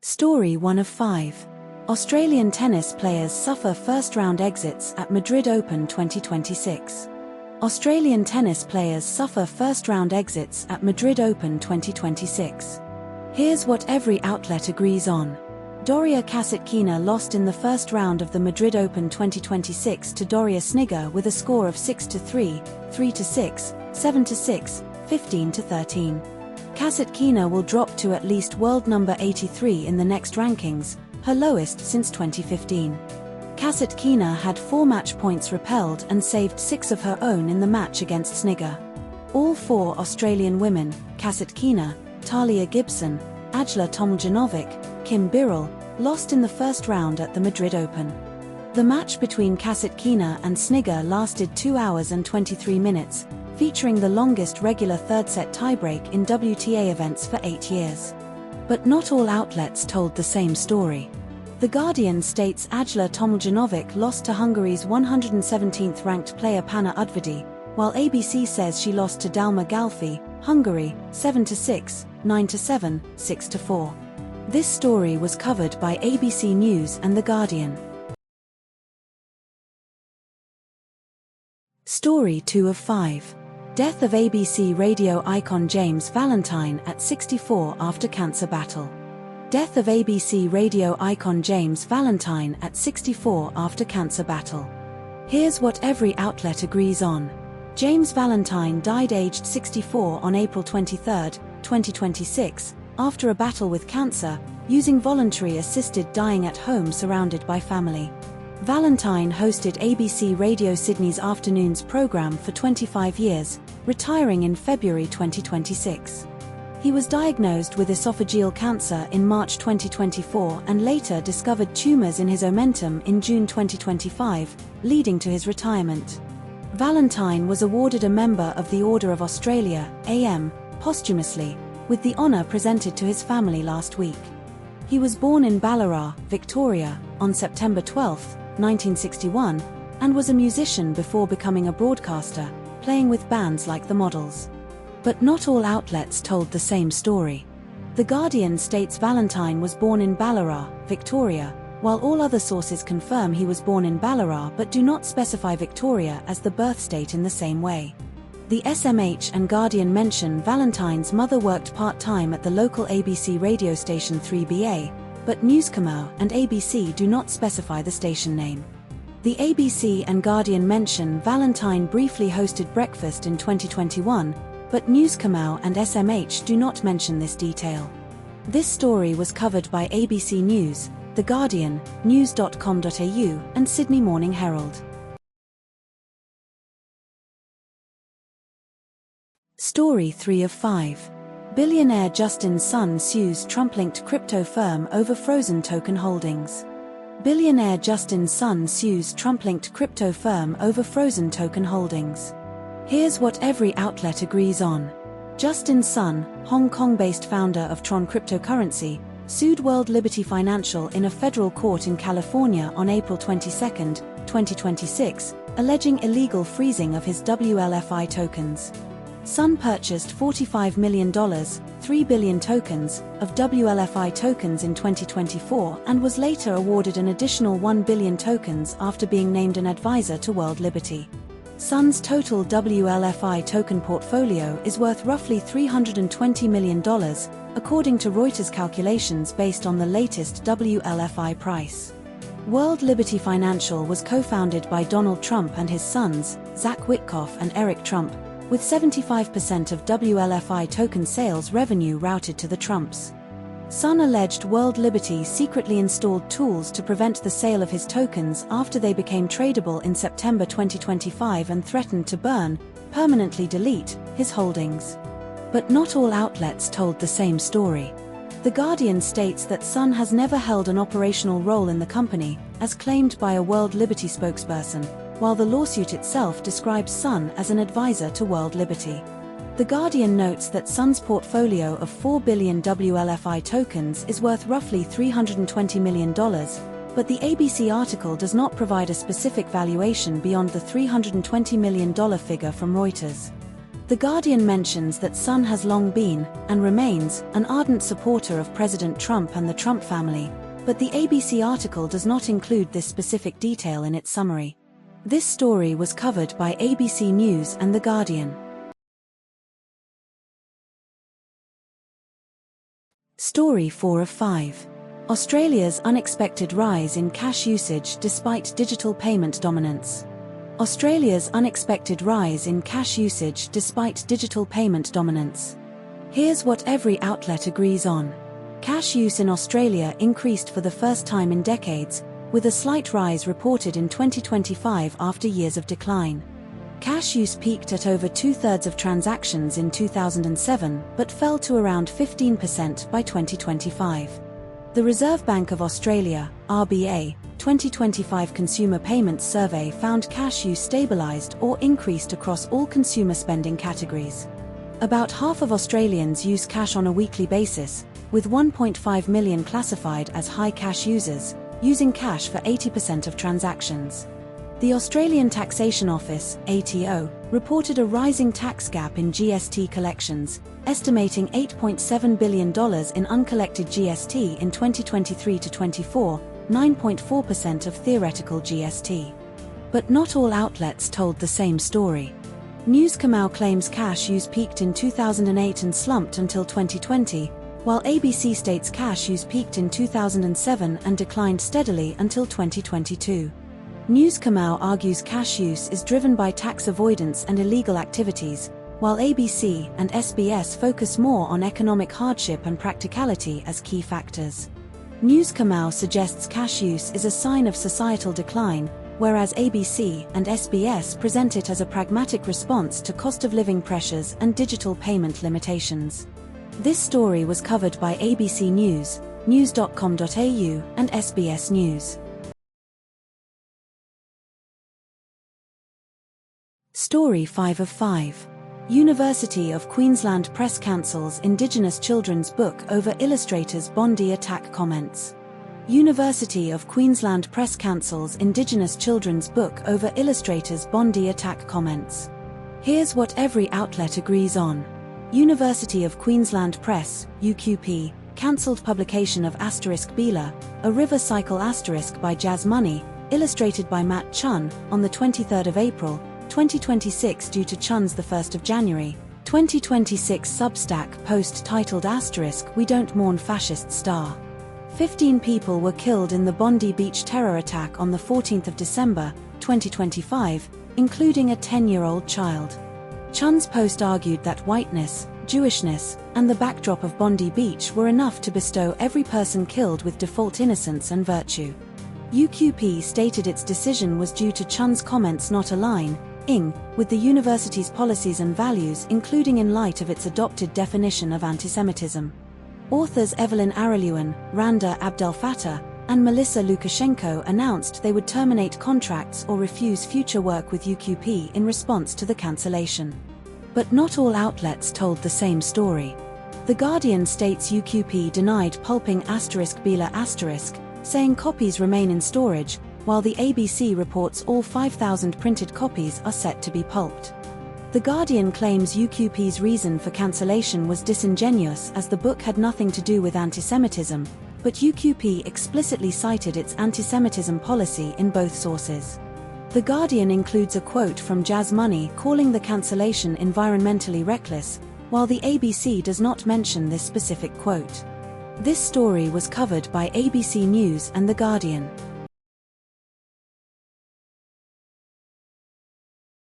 Story 1 of 5. Australian tennis players suffer first-round exits at Madrid Open 2026. Australian tennis players suffer first-round exits at Madrid Open 2026. Here's what every outlet agrees on. Doria Kasatkina lost in the first round of the Madrid Open 2026 to Doria Sniger with a score of 6-3, 3-6, 7-6, 15-13. Kasatkina will drop to at least world number 83 in the next rankings, her lowest since 2015. Kasatkina had 4 match points repelled and saved 6 of her own in the match against Sniger. All 4 Australian women, Kasatkina, Talia Gibson, Ajla Tomljanovic, Kim Birrell, lost in the first round at the Madrid Open. The match between Kasatkina and Sniger lasted 2 hours and 23 minutes, featuring the longest regular third-set tiebreak in WTA events for 8 years. But not all outlets told the same story. The Guardian states Ajla Tomljanovic lost to Hungary's 117th ranked player Panna Udvardy, while ABC says she lost to Dalma Galfi, Hungary, 7-6, 9-7, 6-4. This story was covered by ABC News and The Guardian. Story 2 of 5. Death of ABC radio icon James Valentine at 64 after cancer battle. Death of ABC radio icon James Valentine at 64 after cancer battle. Here's what every outlet agrees on. James Valentine died aged 64 on April 23, 2026, after a battle with cancer, using voluntary assisted dying at home surrounded by family. Valentine hosted ABC Radio Sydney's afternoons programme for 25 years, retiring in February 2026. He was diagnosed with esophageal cancer in March 2024 and later discovered tumours in his omentum in June 2025, leading to his retirement. Valentine was awarded a Member of the Order of Australia, AM, posthumously, with the honour presented to his family last week. He was born in Ballarat, Victoria, on September 12, 1961, and was a musician before becoming a broadcaster, playing with bands like The Models. But not all outlets told the same story. The Guardian states Valentine was born in Ballarat, Victoria, while all other sources confirm he was born in Ballarat but do not specify Victoria as the birth state in the same way. The SMH and Guardian mention Valentine's mother worked part-time at the local ABC radio station 3BA, but Newscomau and ABC do not specify the station name. The ABC and Guardian mention Valentine briefly hosted breakfast in 2021, but Newscomau and SMH do not mention this detail. This story was covered by ABC News, The Guardian, news.com.au, and Sydney Morning Herald. Story 3 of 5. Billionaire Justin Sun sues Trump-linked crypto firm over frozen token holdings. Billionaire Justin Sun sues Trump-linked crypto firm over frozen token holdings. Here's what every outlet agrees on. Justin Sun, Hong Kong-based founder of Tron cryptocurrency, sued World Liberty Financial in a federal court in California on April 22, 2026, alleging illegal freezing of his WLFI tokens. Sun purchased $45 million, 3 billion tokens, of WLFI tokens in 2024 and was later awarded an additional 1 billion tokens after being named an advisor to World Liberty. Sun's total WLFI token portfolio is worth roughly $320 million, according to Reuters calculations based on the latest WLFI price. World Liberty Financial was co-founded by Donald Trump and his sons, Zach Witkoff and Eric Trump, with 75% of WLFI token sales revenue routed to the Trumps. Sun alleged World Liberty secretly installed tools to prevent the sale of his tokens after they became tradable in September 2025 and threatened to burn, permanently delete, his holdings. But not all outlets told the same story. The Guardian states that Sun has never held an operational role in the company, as claimed by a World Liberty spokesperson, while the lawsuit itself describes Sun as an advisor to World Liberty. The Guardian notes that Sun's portfolio of 4 billion WLFI tokens is worth roughly $320 million, but the ABC article does not provide a specific valuation beyond the $320 million figure from Reuters. The Guardian mentions that Sun has long been, and remains, an ardent supporter of President Trump and the Trump family, but the ABC article does not include this specific detail in its summary. This story was covered by ABC News and The Guardian. Story 4 of 5. Australia's unexpected rise in cash usage despite digital payment dominance. Australia's unexpected rise in cash usage despite digital payment dominance. Here's what every outlet agrees on. Cash use in Australia increased for the first time in decades, with a slight rise reported in 2025 after years of decline. Cash use peaked at over 2/3 of transactions in 2007 but fell to around 15% by 2025. The Reserve Bank of Australia, RBA, 2025 Consumer Payments Survey found cash use stabilised or increased across all consumer spending categories. About half of Australians use cash on a weekly basis, with 1.5 million classified as high cash users, using cash for 80% of transactions. The Australian Taxation Office, ATO, reported a rising tax gap in GST collections, estimating $8.7 billion in uncollected GST in 2023-24, 9.4% of theoretical GST. But not all outlets told the same story. News Kamau claims cash use peaked in 2008 and slumped until 2020, while ABC states cash use peaked in 2007 and declined steadily until 2022. News Kamau argues cash use is driven by tax avoidance and illegal activities, while ABC and SBS focus more on economic hardship and practicality as key factors. News Kamau suggests cash use is a sign of societal decline, whereas ABC and SBS present it as a pragmatic response to cost of living pressures and digital payment limitations. This story was covered by ABC News, news.com.au, and SBS News. Story 5 of 5. University of Queensland Press cancels Indigenous children's book over illustrator's Bondi attack comments. University of Queensland Press cancels Indigenous children's book over illustrator's Bondi attack comments. Here's what every outlet agrees on. University of Queensland Press, UQP, cancelled publication of *Bila, a river cycle * by Jazz Money, illustrated by Matt Chun, on the 23rd of April, 2026 due to Chun's the 1st of January, 2026 Substack post titled * We Don't Mourn Fascist Star. 15 people were killed in the Bondi beach terror attack on the 14th of December, 2025, including a 10-year-old child. Chun's post argued that whiteness, Jewishness, and the backdrop of Bondi Beach were enough to bestow every person killed with default innocence and virtue. UQP stated its decision was due to Chun's comments not aligning with the university's policies and values, including in light of its adopted definition of antisemitism. Authors Evelyn Araluan, Randa Abdel Fattah, and Melissa Lukashenko announced they would terminate contracts or refuse future work with UQP in response to the cancellation. But not all outlets told the same story. The Guardian states UQP denied pulping *Bila*, saying copies remain in storage, while the ABC reports all 5,000 printed copies are set to be pulped. The Guardian claims UQP's reason for cancellation was disingenuous as the book had nothing to do with antisemitism, but UQP explicitly cited its antisemitism policy in both sources. The Guardian includes a quote from Jazz Money calling the cancellation environmentally reckless, while the ABC does not mention this specific quote. This story was covered by ABC News and The Guardian.